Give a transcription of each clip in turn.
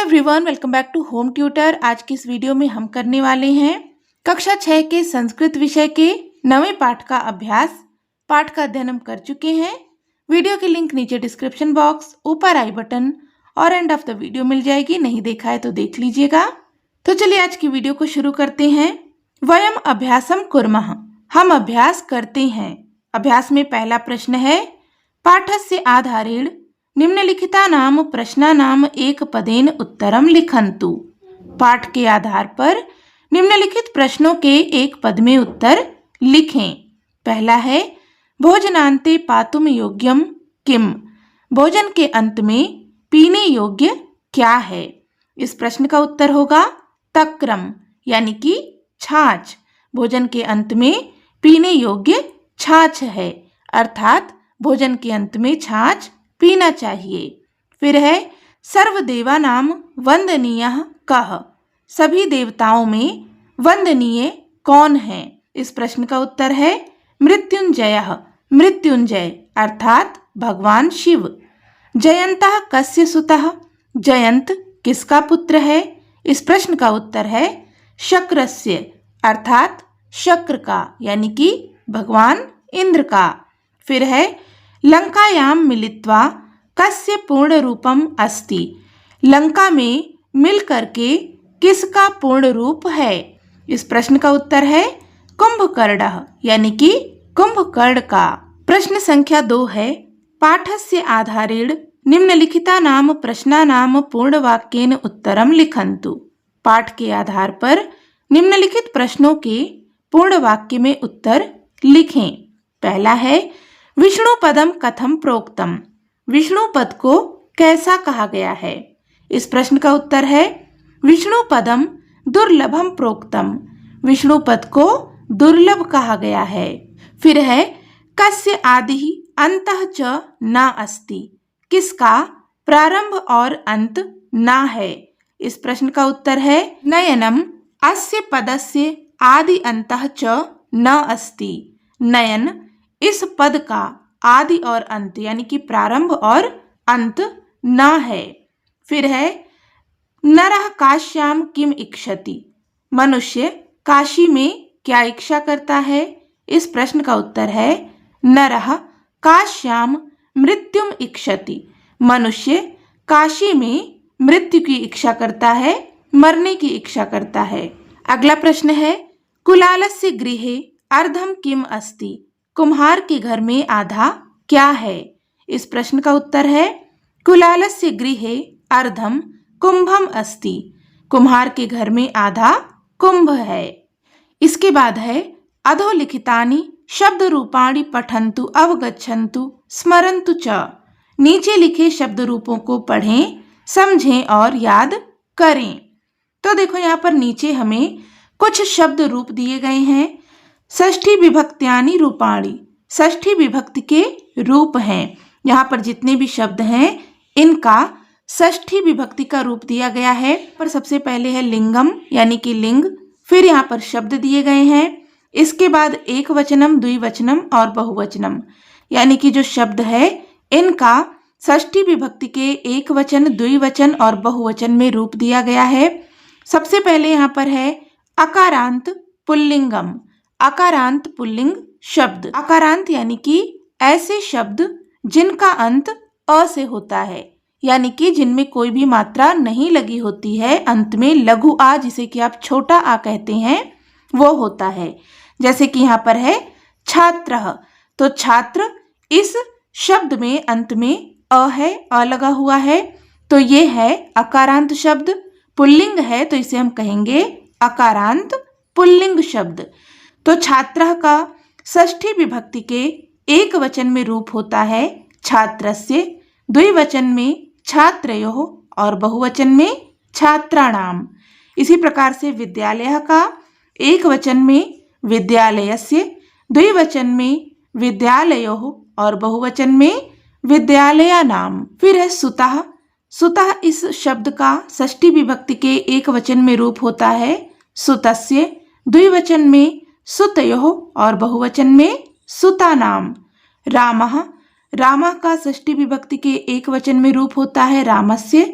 Everyone, welcome back to home tutor. आज की इस वीडियो में हम करने वाले हैं कक्षा 6 के संस्कृत विषय के 9वें पाठ का अभ्यास। पाठ का अध्ययन हम कर चुके हैं। वीडियो की लिंक नीचे डिस्क्रिप्शन बॉक्स, ऊपर आई बटन और एंड ऑफ द वीडियो मिल जाएगी। नहीं देखा है तो देख लीजिएगा। तो चलिए आज की वीडियो को शुरू करते हैं। वयम अभ्यासम कुर्मः, हम अभ्यास करते हैं। अभ्यास में पहला प्रश्न है, पाठस्य आधारेण निम्नलिखितानां प्रश्नानां एकपदेन उत्तरं लिखन्तु। पाठ के आधार पर निम्नलिखित प्रश्नों के एक पद में उत्तर लिखें। पहला है, भोजनान्ते पातुम योग्यम किम, भोजन के अंत में पीने योग्य क्या है। इस प्रश्न का उत्तर होगा तक्रम, यानी कि छाछ। भोजन के अंत में पीने योग्य छाछ है, अर्थात भोजन के अंत में छाछ पीना चाहिए। फिर है, सर्वदेवानां वंदनीयः कः, सभी देवताओं में वंदनीय कौन है। इस प्रश्न का उत्तर है मृत्युंजयः, मृत्युंजय अर्थात भगवान शिव। जयन्तः कस्य सुतः, जयंत किसका पुत्र है। इस प्रश्न का उत्तर है शक्रस्य, अर्थात शक्र का, यानी कि भगवान इंद्र का। फिर है, लंकायां मिलित्वा कस्य पूर्ण रूपम अस्ति, लंका में मिल करके किसका पूर्ण रूप है। इस प्रश्न का उत्तर है कुंभकर्णः, यानी कि कुंभकर्ण का। प्रश्न संख्या 2 है, पाठस्य आधारेण निम्नलिखितानां प्रश्नानां पूर्णवाक्येन उत्तरं लिखन्तु। पाठ के आधार पर निम्नलिखित प्रश्नों के पूर्ण वाक्य में उत्तर लिखें। पहला है, विष्णु पदम कथम प्रोक्तम, विष्णु पद को कैसा कहा गया है। इस प्रश्न का उत्तर है विष्णु पदम दुर्लभम प्रोक्तम, विष्णु पद को दुर्लभ कहा गया है। फिर है, कस्य आदि अंतः च न अस्ति, किसका प्रारंभ और अंत ना है। इस प्रश्न का उत्तर है नयनम अस्य पदस्य आदि अंतः च न अस्ति, नयन इस पद का आदि और अंत, यानी कि प्रारंभ और अंत न है। फिर है, नरः काश्याम किम इक्षति, मनुष्य काशी में क्या इच्छा करता है। इस प्रश्न का उत्तर है नरः काश्याम मृत्युम इक्षति, मनुष्य काशी में मृत्यु की इच्छा करता है, मरने की इच्छा करता है। अगला प्रश्न है, कुलालस्य गृहे अर्धम किम अस्ति, कुम्हार के घर में आधा क्या है। इस प्रश्न का उत्तर है कुलालस्य गृहे अर्धम कुंभम अस्ति, कुम्हार के घर में आधा कुंभ है। इसके बाद है, अधोलिखितानि शब्द रूपाणि पठन्तु अवगच्छन्तु स्मरन्तु च, नीचे लिखे शब्द रूपों को पढ़ें, समझें और याद करें। तो देखो यहाँ पर नीचे हमें कुछ शब्द रूप दिए गए हैं। षष्ठी विभक्त्यानि रूपाणि, षष्ठी विभक्ति के रूप हैं। यहाँ पर जितने भी शब्द हैं इनका षष्ठी विभक्ति का रूप दिया गया है। पर सबसे पहले है लिंगम, यानी कि लिंग। फिर यहाँ पर शब्द दिए गए हैं। इसके बाद एक वचनम, द्विवचनम और बहुवचनम, यानी कि जो शब्द है इनका षष्ठी विभक्ति के एक वचन, द्विवचन और बहुवचन में रूप दिया गया है। सबसे पहले यहाँ पर है अकारांत पुल्लिंगम, अकारांत पुल्लिंग शब्द। अकारांत यानी कि ऐसे शब्द जिनका अंत अ से होता है, यानी कि जिनमें कोई भी मात्रा नहीं लगी होती है, अंत में लघु आ, जिसे कि आप छोटा आ कहते हैं, वो होता है। जैसे कि यहाँ पर है छात्रः, तो छात्र इस शब्द में अंत में अ है, अ लगा हुआ है, तो ये है अकारांत शब्द। पुल्लिंग है तो इसे हम कहेंगे अकारांत पुल्लिंग शब्द। तो छात्रः का षष्ठी विभक्ति के एक वचन में रूप होता है छात्रस्य, द्विवचन में छात्रयोः और बहुवचन में छात्राणाम। इसी प्रकार से विद्यालयः का एक वचन में विद्यालयस्य, द्विवचन में विद्यालयोः और बहुवचन में विद्यालयानाम। फिर है सुतः, सुतः इस शब्द का षष्ठी विभक्ति के एक वचन में रूप होता है सुतस्य, द्विवचन में सुतयोः और बहुवचन में सुतानाम। रामः, रामा का षष्ठी विभक्ति के एक वचन में रूप होता है रामस्य,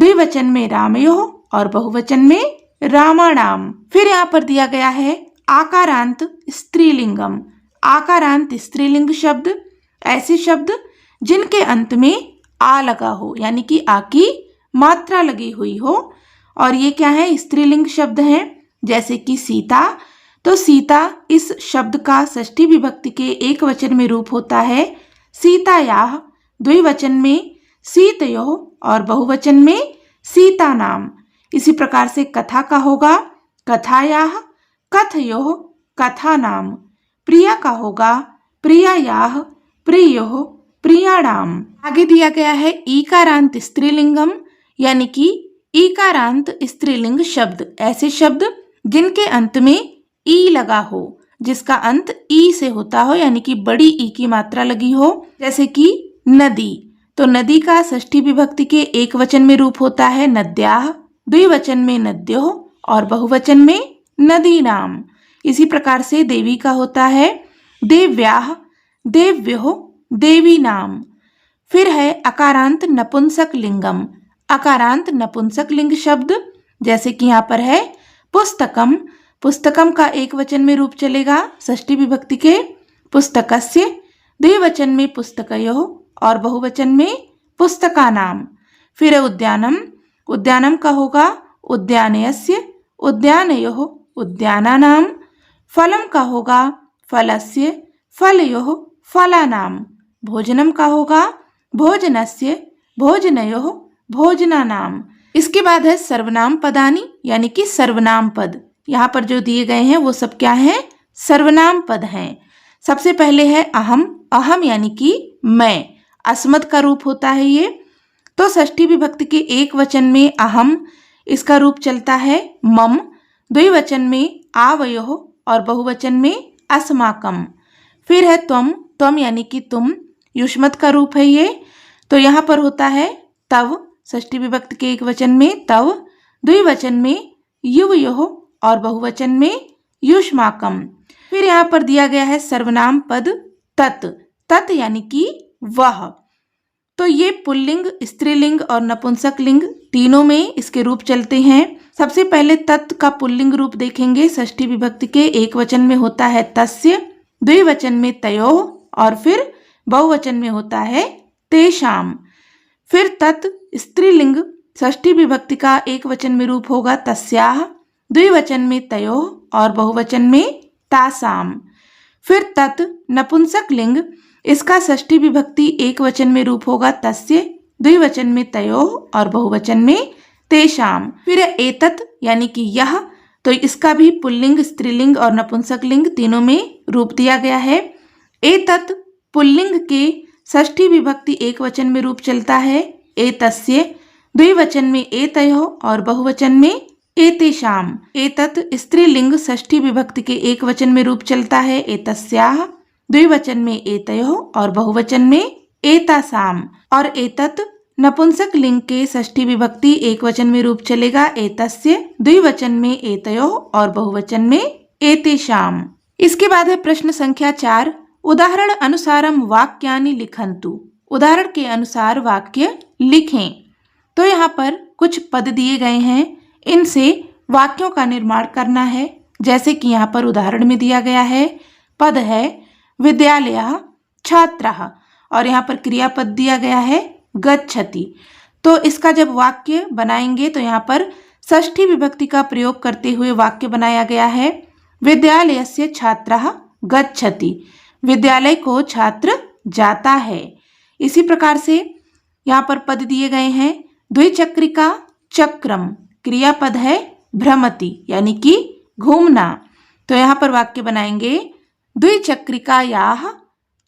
द्विवचन में रामयोः और बहुवचन में रामाणाम। फिर यहाँ पर दिया गया है आकारांत स्त्रीलिंगम। आकारांत स्त्रीलिंग शब्द ऐसे शब्द जिनके अंत में आ लगा हो, यानी कि आ की मात्रा लगी हुई हो। और ये क्या है, स्त्रीलिंग शब्द हैं। जैसे कि सीता, तो सीता इस शब्द का षष्ठी विभक्ति के एक वचन में रूप होता है सीतायाः, द्विवचन में सीतयोः और बहुवचन में सीतानाम। इसी प्रकार से कथा का होगा कथायाः, कथयोः, कथानाम। प्रिया का होगा प्रियायाः, प्रियोः, प्रियाणाम। आगे दिया गया है ईकारांत स्त्रीलिंगम, यानी कि ईकारांत स्त्रीलिंग शब्द ऐसे शब्द जिनके अंत में ई लगा हो, जिसका अंत ई से होता हो, यानी कि बड़ी ई की मात्रा लगी हो। जैसे कि नदी, तो नदी का षष्ठी विभक्ति के एक वचन में रूप होता है नद्याः, द्विवचन में नद्योः और बहुवचन में नदीनाम। इसी प्रकार से देवी का होता है देव्याः, देव्योः, देवीनाम। फिर है अकारांत नपुंसक लिंगम। अकारांत नपुंसक लिंग शब्द जैसे कि यहाँ पर है पुस्तकम, पुस्तकम का एक वचन में रूप चलेगा षष्ठी विभक्ति के पुस्तकस्य, द्विवचन में पुस्तकयोः और बहुवचन में पुस्तकानाम। फिर है उद्यानम, उद्यानम का होगा उद्यानयस्य, उद्यानयोः, उद्यानानाम। फलम का होगा फलस्य, फलयोः, फलानाम। भोजनम का होगा भोजनस्य, भोजनयोः, भोजनानाम। इसके बाद है सर्वनाम पदानि, यानी कि सर्वनाम पद। यहाँ पर जो दिए गए हैं वो सब क्या है, सर्वनाम पद हैं। सबसे पहले है अहम, अहम यानी कि मैं, अस्मद का रूप होता है ये। तो षष्ठी विभक्ति के एक वचन में अहम, इसका रूप चलता है मम, द्विवचन में आवयोः और बहुवचन में अस्माकम। फिर है त्वम, त्वम यानी कि तुम, युष्मत का रूप है ये। तो यहाँ पर होता है तव, षष्ठी विभक्ति के एक वचन में तव, द्विवचन में युवयोः और बहुवचन में युष्माकम। फिर यहाँ पर दिया गया है सर्वनाम पद तत्, तत् यानी कि वह। तो ये पुल्लिंग, स्त्रीलिंग और नपुंसक लिंग तीनों में इसके रूप चलते हैं। सबसे पहले तत् का पुल्लिंग रूप देखेंगे। षष्ठी विभक्ति के एक वचन में होता है तस्य, द्विवचन में तयोः और फिर बहुवचन में होता है तेषाम। फिर तत् स्त्रीलिंग षष्ठी विभक्ति का एक वचन में रूप होगा तस्याः, द्विवचन में तयोः और बहुवचन में तासाम। फिर तत् नपुंसक लिंग, इसका षष्ठी विभक्ति एक वचन में रूप होगा तस्य, द्विवचन में तयोः और बहुवचन में तेषाम। फिर एतत् यानी कि यह, तो इसका भी पुल्लिंग, स्त्रीलिंग और नपुंसक लिंग तीनों में रूप दिया गया है। एतत् पुल्लिंग के षष्ठी विभक्ति एक वचन में रूप चलता है एतस्य, द्विवचन में एतयोः और बहुवचन में एतेषाम। एतत् स्त्रीलिंग षष्ठी विभक्ति के एक वचन में रूप चलता है एतस्याः, द्विवचन में एतयोः और बहुवचन में एतासाम। और एतत् नपुंसक लिंग के षष्ठी विभक्ति एक वचन में रूप चलेगा एतस्य, द्विवचन में एतयोः और बहुवचन में एतेषाम। इसके बाद है प्रश्न संख्या 4, उदाहरण अनुसारम वाक्यानि लिखन्तु। उदाहरण के अनुसार वाक्य लिखें। तो यहाँ पर कुछ पद दिए गए हैं, इनसे वाक्यों का निर्माण करना है। जैसे कि यहाँ पर उदाहरण में दिया गया है, पद है विद्यालयः छात्रः और यहाँ पर क्रियापद दिया गया है गच्छति। तो इसका जब वाक्य बनाएंगे तो यहाँ पर षष्ठी विभक्ति का प्रयोग करते हुए वाक्य बनाया गया है विद्यालयस्य छात्रः गच्छति, विद्यालय को छात्र जाता है। इसी प्रकार से यहाँ पर पद दिए गए हैं द्विचक्रिका चक्रम, क्रियापद है भ्रमति यानी कि घूमना। तो यहाँ पर वाक्य बनाएंगे द्विचक्रिकायाः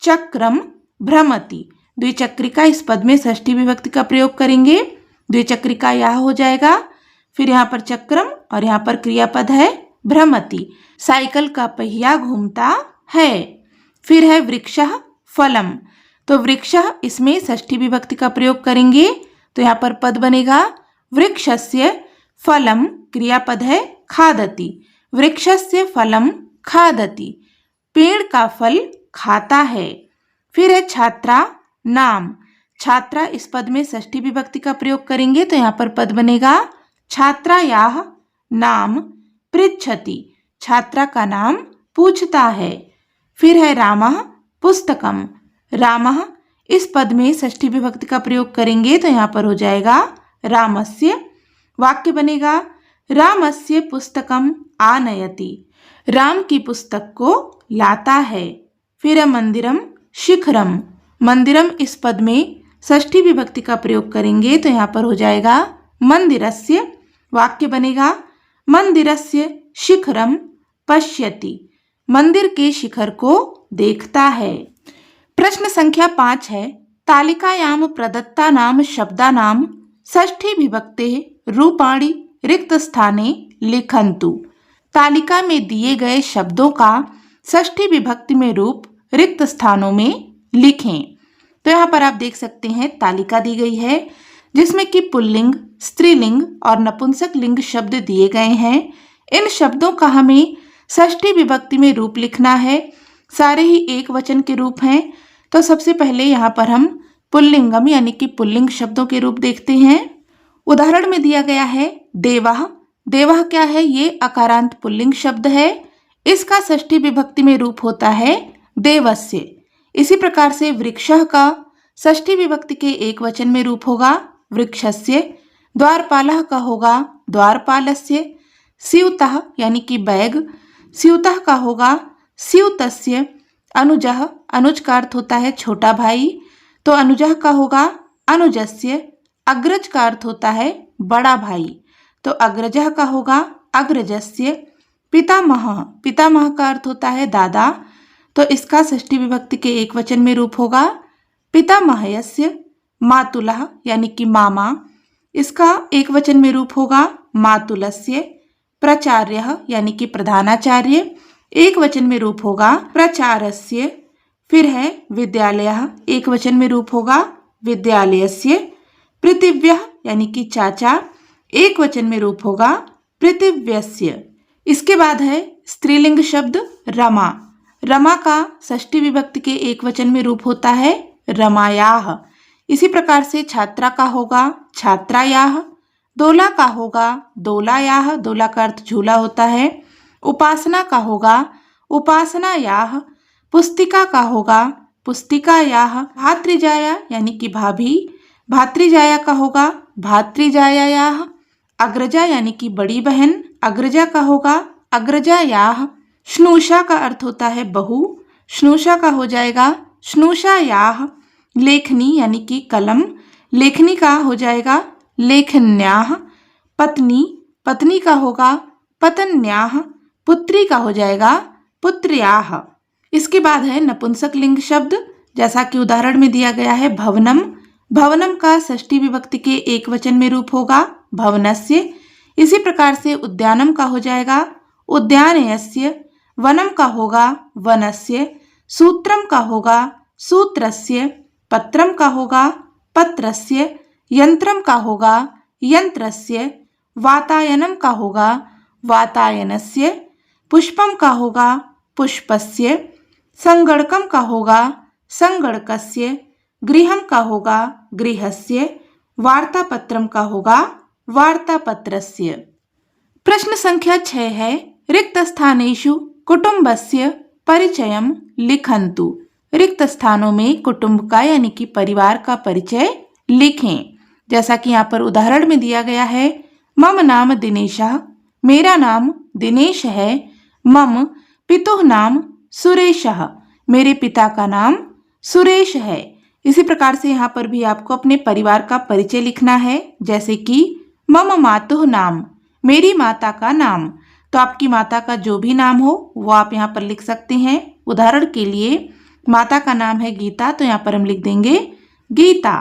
चक्रम भ्रमति। द्विचक्रिका इस पद में षष्ठी विभक्ति का प्रयोग करेंगे, द्विचक्रिकायाः हो जाएगा। फिर यहाँ पर चक्रम और यहाँ पर क्रियापद है भ्रमति, साइकिल का पहिया घूमता है। फिर है वृक्षः फलम, तो वृक्षः इसमें षष्ठी विभक्ति का प्रयोग करेंगे। तो यहाँ पर पद बनेगा वृक्षस्य फलम, क्रियापद है खादति, वृक्षस्य फलम खादति, पेड़ का फल खाता है। फिर है छात्रा नाम, छात्रा इस पद में षष्ठी विभक्ति का प्रयोग करेंगे तो यहाँ पर पद बनेगा छात्रायाः नाम पृच्छति, छात्रा का नाम पूछता है। फिर है रामः पुस्तकम, रामः इस पद में षष्ठी विभक्ति का प्रयोग करेंगे तो यहाँ पर हो जाएगा रामस्य। वाक्य बनेगा रामस्य पुस्तकम आनयति, राम की पुस्तक को लाता है। फिर है मंदिरम शिखरम, मंदिरम इस पद में षष्ठी विभक्ति का प्रयोग करेंगे तो यहाँ पर हो जाएगा मंदिरस्य। वाक्य बनेगा मंदिरस्य शिखरम पश्यति, मंदिर के शिखर को देखता है। प्रश्न संख्या 5 है तालिकायाम प्रदत्तानां शब्दानां षष्ठी विभक्तेः रूपाणि रिक्त स्थाने लिखन्तु, तालिका में दिए गए शब्दों का षष्ठी विभक्ति में रूप रिक्त स्थानों में लिखें। तो यहाँ पर आप देख सकते हैं तालिका दी गई है जिसमें कि पुल्लिंग, स्त्रीलिंग और नपुंसक लिंग शब्द दिए गए हैं। इन शब्दों का हमें षष्ठी विभक्ति में रूप लिखना है। सारे ही एक वचन के रूप हैं। तो सबसे पहले यहाँ पर हम पुल्लिंगम यानी कि पुल्लिंग शब्दों के रूप देखते हैं। उदाहरण में दिया गया है देवः, देवः क्या है? ये अकारांत पुल्लिंग शब्द है। इसका षष्ठी विभक्ति में रूप होता है देवस्य। इसी प्रकार से वृक्षः का षष्ठी विभक्ति के एक वचन में रूप होगा वृक्षस्य। द्वारपालः का होगा द्वारपालस्य। स्यूतः यानी कि बैग, स्यूतः का होगा स्यूतस्य। अनुजः, अनुज का अर्थ होता है छोटा भाई, तो अनुजः का होगा अनुजस्य। अग्रज का अर्थ होता है बड़ा भाई, तो अग्रजः का होगा अग्रजस्य। पितामह, पितामह का अर्थ होता है दादा, तो इसका षष्ठी विभक्ति के एक वचन में रूप होगा पितामहस्य। मातुलः यानी कि मामा, इसका एक वचन में रूप होगा मातुलस्य। प्राचार्यः यानी कि प्रधानाचार्य, एक वचन में रूप होगा प्राचार्यस्य। फिर है विद्यालयः, एक वचन में रूप होगा विद्यालयस्य। पृथिव्यः यानी कि चाचा, एक वचन में रूप होगा पृथिव्यस्य। इसके बाद है स्त्रीलिंग शब्द रमा, रमा का षष्ठी विभक्ति के एक वचन में रूप होता है रमायाः। इसी प्रकार से छात्रा का होगा छात्रायाः। दोला का होगा दोलायाः, दोला का अर्थ झूला होता है। उपासना का होगा उपासनायाः। पुस्तिका का होगा पुस्तिकायाः। भातृजाया यानी कि भाभी, भातृजाया का होगा भातृजायायाः। अग्रजा यानी कि बड़ी बहन, अग्रजा का होगा अग्रजायाः। श्नूषा का अर्थ होता है बहू, श्नूषा का हो जाएगा श्नूषायाः। लेखनी यानी कि कलम, लेखनी का हो जाएगा लेखन्याः। पत्नी, पत्नी का होगा पत्न्याः। पुत्री का हो जाएगा पुत्र्याः। इसके बाद है नपुंसक लिंग शब्द, जैसा कि उदाहरण में दिया गया है भवनम, भवनम का षष्ठी विभक्ति के एक वचन में रूप होगा भवनस्य। इसी प्रकार से उद्यानम का हो जाएगा उद्यानयस्य। वनम का होगा वनस्य। सूत्रम का होगा सूत्रस्य। पत्रम का होगा पत्रस्य। यंत्रम का होगा यंत्रस्य। वातायनम का होगा वातायनस्य। पुष्पम का होगा पुष्पस्य। संगणकम का होगा संगणकस्य। गृहम का होगा गृहस्य। वार्तापत्रम का होगा वार्तापत्रस्य। प्रश्न संख्या 6 है रिक्त स्थानेषु कुटुंबस्य परिचयम लिखन्तु, रिक्त स्थानों में कुटुंब का यानी कि परिवार का परिचय लिखें। जैसा कि यहाँ पर उदाहरण में दिया गया है मम नाम दिनेशः, मेरा नाम दिनेश है। मम पितुः नाम सुरेशः, मेरे पिता का नाम सुरेश है। इसी प्रकार से यहाँ पर भी आपको अपने परिवार का परिचय लिखना है, जैसे कि मम मातुः नाम, मेरी माता का नाम। तो आपकी माता का जो भी नाम हो वो आप यहाँ पर लिख सकते हैं। उदाहरण के लिए माता का नाम है गीता, तो यहाँ पर हम लिख देंगे गीता।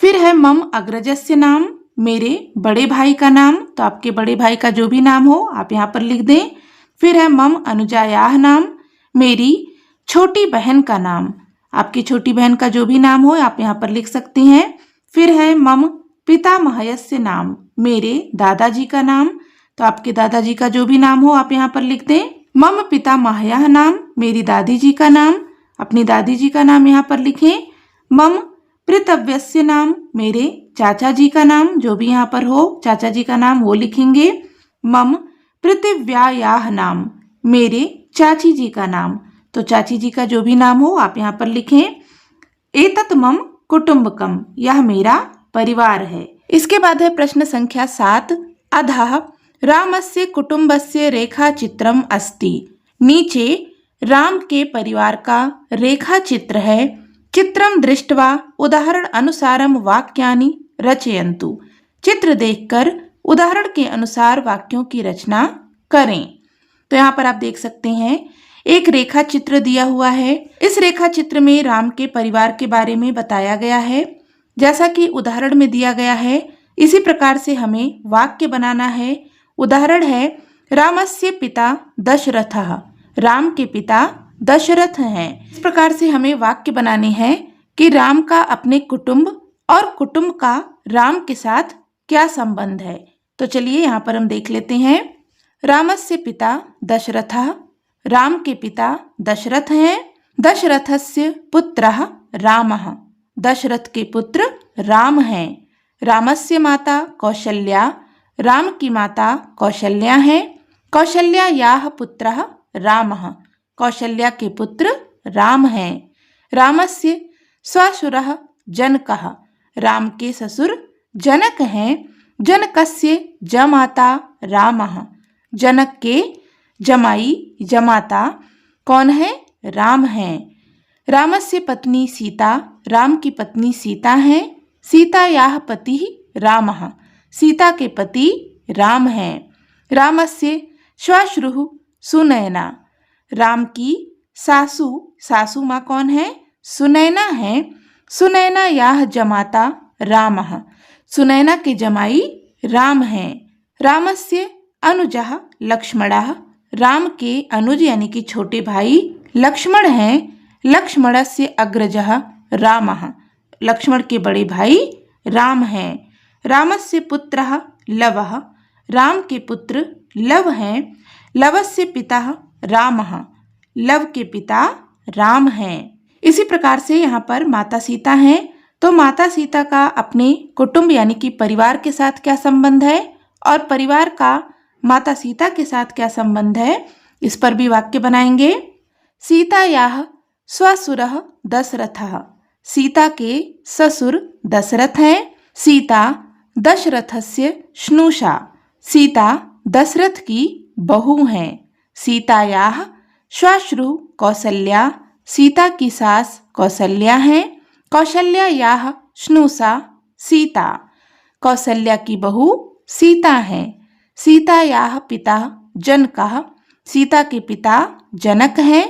फिर है मम अग्रजस्य नाम, मेरे बड़े भाई का नाम, तो आपके बड़े भाई का जो भी नाम हो आप यहाँ पर लिख दें। फिर है मम अनुजायाः नाम, मेरी छोटी बहन का नाम, आपकी छोटी बहन का जो भी नाम हो आप यहाँ पर लिख सकते हैं। फिर है मम पितामहस्य नाम, मेरे दादाजी का नाम, तो आपके दादाजी का जो भी नाम हो आप यहाँ पर लिख दें। मम पितामह्याः नाम, मेरी दादी जी का नाम, अपनी दादी जी का नाम यहाँ पर लिखें। मम पितृव्यस्य नाम, मेरे चाचा जी का नाम, जो भी यहाँ पर हो चाचा जी का नाम वो लिखेंगे। मम पृथिव्यायाः नाम, मेरे चाची जी का नाम, तो चाची जी का जो भी नाम हो आप यहाँ पर लिखें। एतत् मम कुटुम्बकम, यह मेरा परिवार है। इसके बाद है प्रश्न संख्या 7। अधः रामस्य कुटुम्बस्य रेखाचित्रम अस्ति, नीचे राम के परिवार का रेखा चित्र है। चित्रम दृष्ट्वा उदाहरण अनुसारम वाक्यानि रचयन्तु, चित्र देखकर उदाहरण के अनुसार वाक्यों की रचना करें। तो यहाँ पर आप देख सकते हैं एक रेखा चित्र दिया हुआ है। इस रेखा चित्र में राम के परिवार के बारे में बताया गया है, जैसा कि उदाहरण में दिया गया है इसी प्रकार से हमें वाक्य बनाना है। उदाहरण है रामस्य पिता दशरथः, राम के पिता दशरथ हैं। इस प्रकार से हमें वाक्य बनाने हैं कि राम का अपने कुटुंब और कुटुंब का राम के साथ क्या संबंध है। तो चलिए यहाँ पर हम देख लेते हैं। रामस्य पिता दशरथः, राम के पिता दशरथ हैं। दशरथस्य पुत्रः रामः, दशरथ के पुत्र राम हैं। रामस्य माता कौशल्या, राम की माता कौशल्या है। कौशल्यायाः पुत्रः रामः, कौशल्या के पुत्र राम हैं। रामस्य श्वशुरः जनकः, राम के ससुर जनक हैं। जनकस्य जमाता रामः, जनक के जमाई जमाता कौन है? राम हैं। रामस्य पत्नी सीता, राम की पत्नी सीता है। सीतायाः पतिः रामः, सीता के पति राम हैं। रामस्य श्वश्रुः सुनैना, राम की सासू, सासू माँ कौन है? सुनैना है। सुनैनायाः जमाता रामः, सुनैना के जमाई राम हैं। रामस्य अनुजः लक्ष्मणः, राम के अनुज यानी कि छोटे भाई लक्ष्मण हैं। लक्ष्मणस्य अग्रजः रामः, लक्ष्मण के बड़े भाई राम हैं। रामस्य पुत्रः लवः, राम के पुत्र लव हैं। लवस्य पिता रामः, लव के पिता राम हैं। इसी प्रकार से यहाँ पर माता सीता हैं, तो माता सीता का अपने कुटुंब यानी कि परिवार के साथ क्या संबंध है और परिवार का माता सीता के साथ क्या संबंध है, इस पर भी वाक्य बनाएंगे। सीतायाः श्वशुरः दशरथः, सीता के ससुर दशरथ हैं। सीता दशरथस्य श्नूषा, सीता दशरथ की बहू हैं। सीतायाः श्वश्रुः कौसल्या, सीता की सास कौसल्या हैं। कौशल्यायाः श्नूषा सीता, कौसल्या की बहू सीता हैं। सीतायाः पिता जनकः, सीता के पिता जनक हैं।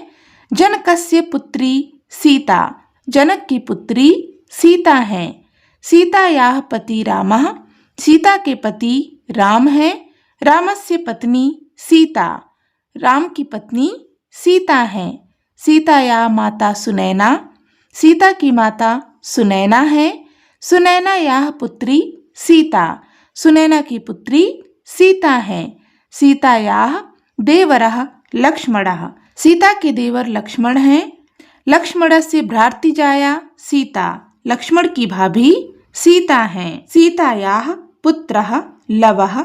जनकस्य पुत्री सीता, जनक की पुत्री सीता हैं। सीतायाः पति रामः, सीता के पति राम हैं। रामस्य पत्नी सीता, राम की पत्नी सीता हैं। सीतायाः माता सुनैना, सीता की माता सुनैना है। सुनैनायाः पुत्री सीता, सुनैना की पुत्री सीता है। सीतायाः देवरः लक्ष्मणः, सीता के देवर लक्ष्मण हैं। लक्ष्मणस्य भ्रातृजाया सीता, लक्ष्मण की भाभी सीता हैं। सीतायाः पुत्रः लवः,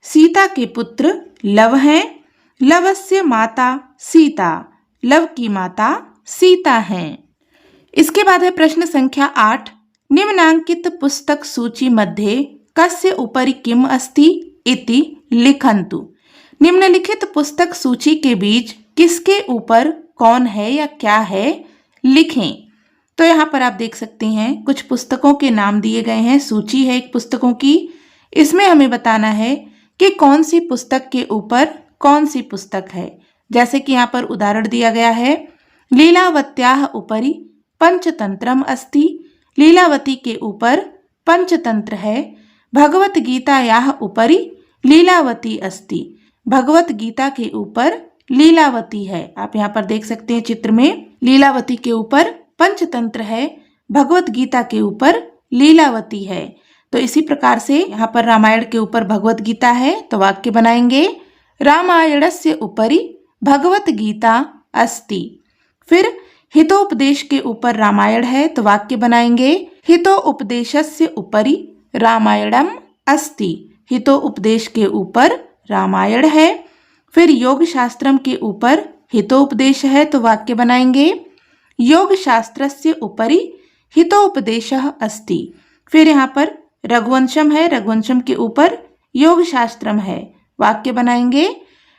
सीता के पुत्र लव हैं। लवस्य माता सीता, लव की माता सीता हैं। इसके बाद है प्रश्न संख्या 8। निम्नांकित पुस्तक सूची मध्ये कस्य उपरि किम अस्ति इति लिखन्तु। निम्नलिखित पुस्तक सूची के बीच किसके ऊपर कौन है या क्या है लिखें। तो यहाँ पर आप देख सकते हैं कुछ पुस्तकों के नाम दिए गए हैं, सूची है एक पुस्तकों की। इसमें हमें बताना है कि कौन सी पुस्तक के ऊपर कौन सी पुस्तक है। जैसे कि यहाँ पर उदाहरण दिया गया है, लीलावत्याः उपरि पंचतंत्रम अस्ति, लीलावती के ऊपर पंचतंत्र है। भगवत गीतायाः उपरि लीलावती अस्ति, भगवत गीता के ऊपर लीलावती है। आप यहाँ पर देख सकते हैं चित्र में लीलावती के ऊपर पंचतंत्र है, भगवत गीता के ऊपर लीलावती है। तो इसी प्रकार से यहाँ पर रामायण के ऊपर भगवत गीता है, तो वाक्य बनाएंगे रामायणस्य उपरि भगवत गीता अस्ति। फिर हितोपदेश के ऊपर रामायण है, तो वाक्य बनाएंगे हितो उपदेशस्य उपरि रामायणम अस्ति। हितो उपदेश के ऊपर रामायण है। फिर योग शास्त्रम के ऊपर हितोपदेश है, तो वाक्य बनाएंगे योग शास्त्रस्य उपरि हितोपदेशः अस्ति। फिर यहाँ पर रघुवंशम है, रघुवंशम के ऊपर योग शास्त्रम है, वाक्य बनाएंगे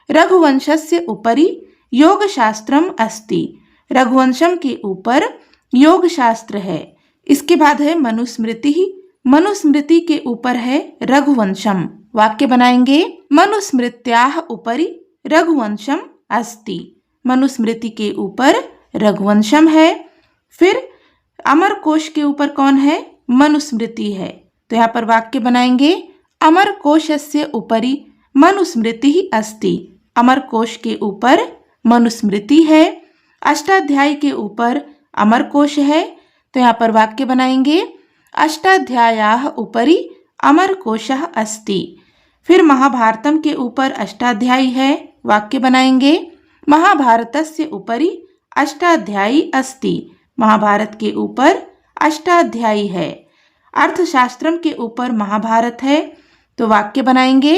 रघुवंशस्य उपरि योग शास्त्रम अस्ति। रघुवंशम के ऊपर योग शास्त्र है। इसके बाद है मनुस्मृति। मनुस्मृति के ऊपर है रघुवंशम, वाक्य बनाएंगे मनुस्मृत्याः उपरि रघुवंशम अस्ति। मनुस्मृति के ऊपर रघुवंशम है। फिर अमरकोश के ऊपर कौन है? मनुस्मृति है, तो यहाँ पर वाक्य बनाएंगे अमरकोशस्य उपरि मनुस्मृति अस्ति। अमरकोश के ऊपर मनुस्मृति है। अष्टाध्यायी के ऊपर अमरकोश है, तो यहाँ पर वाक्य बनाएंगे अष्टाध्यायाः उपरि अमरकोशः अस्ति। फिर महाभारतम के ऊपर अष्टाध्यायी है, वाक्य बनाएंगे महाभारतस्य उपरि अष्टाध्यायी अस्ति। महाभारत के ऊपर अष्टाध्यायी है। अर्थशास्त्रम के ऊपर महाभारत है, तो वाक्य बनाएंगे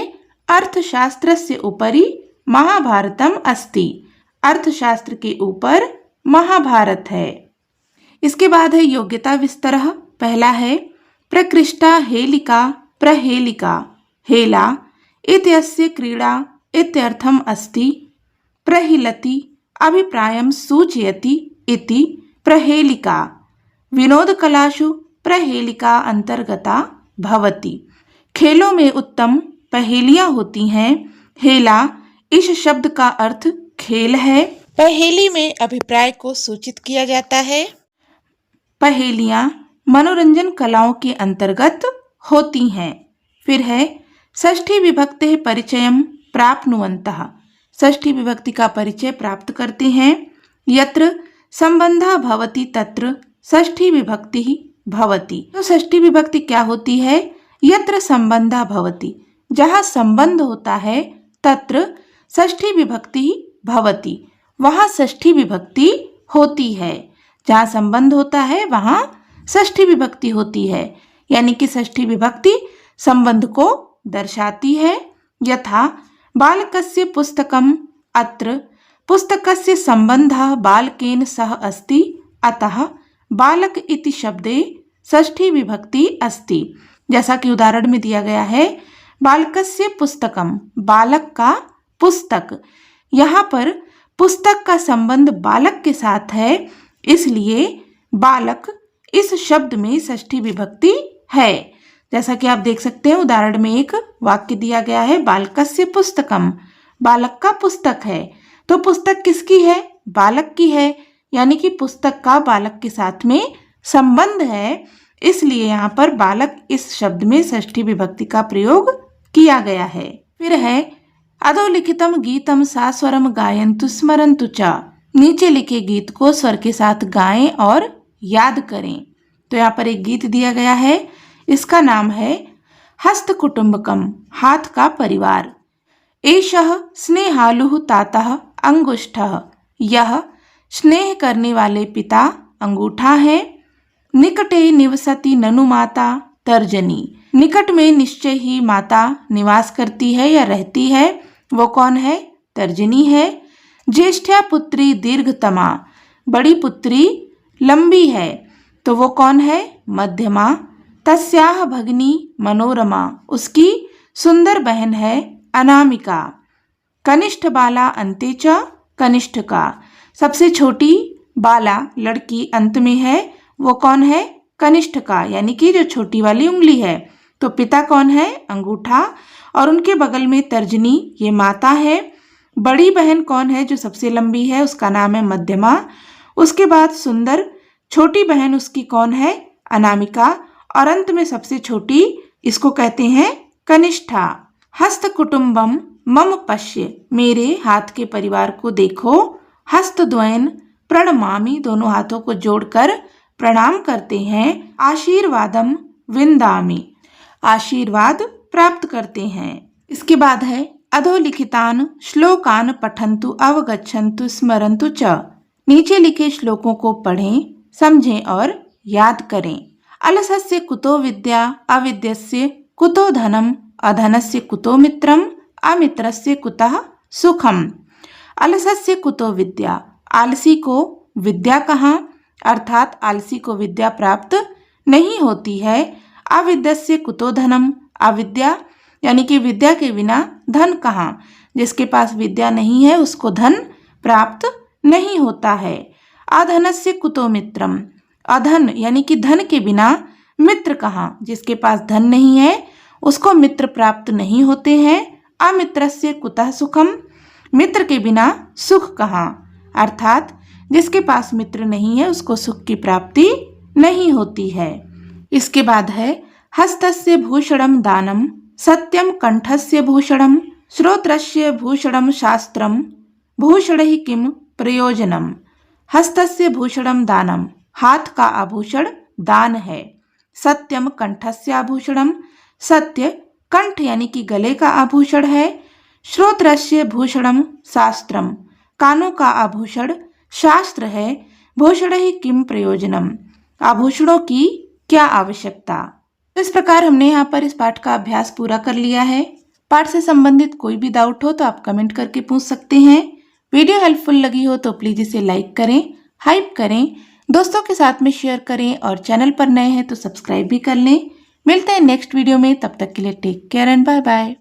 अर्थशास्त्रस्य उपरि महाभारतम अस्ति। अर्थशास्त्र के ऊपर महाभारत है। इसके बाद है योग्यता विस्तरः। पहला है प्रकृष्टा हेलिका प्रहेलिका। हेला इत्यस्य क्रीडा इत्यर्थम अस्ति। प्रहिलति अभिप्रायं सूचयति इति प्रहेलिका। विनोदकलासु प्रहेलिका अंतर्गता भवति। खेलों में उत्तम पहेलियां होती हैं। हेला इस शब्द का अर्थ खेल है। पहेली में अभिप्राय को सूचित किया जाता है। पहेलियां मनोरंजन कलाओं के अंतर्गत होती हैं। फिर है षष्ठी विभक्ति परिचयम प्राप्नुवन्तः। षष्ठी विभक्ति का परिचय प्राप्त करते हैं। यत्र संबंधः भवति तत्र षष्ठी विभक्ति भवति। तो षष्ठी विभक्ति क्या होती है? यत्र संबंधः भवति, जहाँ संबंध होता है, तत्र षष्ठी विभक्ति भवति, वहाँ षष्ठी विभक्ति होती है। जहाँ संबंध होता है वहाँ षष्ठी विभक्ति होती है, यानी कि षष्ठी विभक्ति संबंध को दर्शाती है। यथा बालकस्य पुस्तकम अत्र पुस्तकस्य संबंधः बालकेन सह अस्ति, अतः बालक इति शब्दे षष्ठी विभक्ति अस्ति। जैसा कि उदाहरण में दिया गया है बालकस्य पुस्तकम, बालक का पुस्तक। यहाँ पर पुस्तक का संबंध बालक के साथ है, इसलिए बालक इस शब्द में षष्ठी विभक्ति है। जैसा कि आप देख सकते हैं उदाहरण में एक वाक्य दिया गया है बालकस्य पुस्तकम, बालक का पुस्तक है। तो पुस्तक किसकी है? बालक की है, यानी कि पुस्तक का बालक के साथ में संबंध है, इसलिए यहाँ पर बालक इस शब्द में षष्ठी विभक्ति का प्रयोग किया गया है। फिर है अधोलिखितम गीतम सास्वरम गायन्तु स्मरन्तु च। नीचे लिखे गीत को स्वर के साथ गाएं और याद करें। तो यहाँ पर एक गीत दिया गया है, इसका नाम है हस्त कुटुंबकम, हाथ का परिवार। एषः स्नेहालुः तातः अंगुष्ठः। यह स्नेह करने वाले पिता अंगूठा है। निकटे निवसति ननु माता तर्जनी। निकट में निश्चय ही माता निवास करती है या रहती है, वो कौन है? तर्जनी है। ज्येष्ठा पुत्री दीर्घतमा, बड़ी पुत्री लंबी है, तो वो कौन है? मध्यमा। तस्याह भगिनी मनोरमा, उसकी सुंदर बहन है अनामिका। कनिष्ठ बाला अन्ते च, कनिष्ठ का सबसे छोटी बाला लड़की अंत में है, वो कौन है? कनिष्ठ का, यानी कि जो छोटी वाली उंगली है। तो पिता कौन है? अंगूठा, और उनके बगल में तर्जनी, ये माता है। बड़ी बहन कौन है जो सबसे लंबी है? उसका नाम है मध्यमा। उसके बाद सुंदर छोटी बहन उसकी कौन है? अनामिका, और अंत में सबसे छोटी, इसको कहते हैं कनिष्ठा। हस्त कुटुंबम मम पश्य, मेरे हाथ के परिवार को देखो। हस्तद्वयन प्रणमामि, दोनों हाथों को जोड़कर प्रणाम करते हैं। आशीर्वादम विंदामि, आशीर्वाद प्राप्त करते हैं। इसके बाद है अधोलिखितान श्लोकान पठन्तु अवगच्छन्तु स्मरन्तु च। नीचे लिखे श्लोकों को पढ़ें, समझें और याद करें। अलसस्य कुतो विद्या अविद्यस्य कुतो धनम अधनस्य कुतो मित्रम अमित्रस्य कुतः सुखम। अलसस्य कुतो विद्या, आलसी को विद्या कहाँ, अर्थात आलसी को विद्या प्राप्त नहीं होती है। अविद्यस्य कुतो धनम, अविद्या यानी कि विद्या के बिना धन कहाँ, जिसके पास विद्या नहीं है उसको धन प्राप्त नहीं होता है। अधनस्य कुतो मित्रम, अधन यानी कि धन के बिना मित्र कहाँ, जिसके पास धन नहीं है उसको मित्र प्राप्त नहीं होते हैं। अमित्रस्य कुतः सुखम, मित्र के बिना सुख कहाँ, अर्थात जिसके पास मित्र नहीं है उसको सुख की प्राप्ति नहीं होती है। इसके बाद है हस्तस्य भूषणम दानम सत्यम कंठस्य भूषणम श्रोत्रस्य भूषणम शास्त्रम भूषण किम प्रयोजनम। हस्तस्य भूषणम दानम, हाथ का आभूषण दान है। सत्यम कंठस्य आभूषणम, सत्य कंठ यानी कि गले का आभूषण है। श्रोत्रस्य भूषणम शास्त्रम, कानों का आभूषण शास्त्र है। भूषण ही किम प्रयोजनम, आभूषणों की क्या आवश्यकता। तो इस प्रकार हमने यहाँ पर इस पाठ का अभ्यास पूरा कर लिया है। पाठ से संबंधित कोई भी डाउट हो तो आप कमेंट करके पूछ सकते हैं। वीडियो हेल्पफुल लगी हो तो प्लीज इसे लाइक करें, हाइप करें, दोस्तों के साथ में शेयर करें और चैनल पर नए हैं तो सब्सक्राइब भी कर लें। मिलते हैं नेक्स्ट वीडियो में, तब तक के लिए take care and bye bye.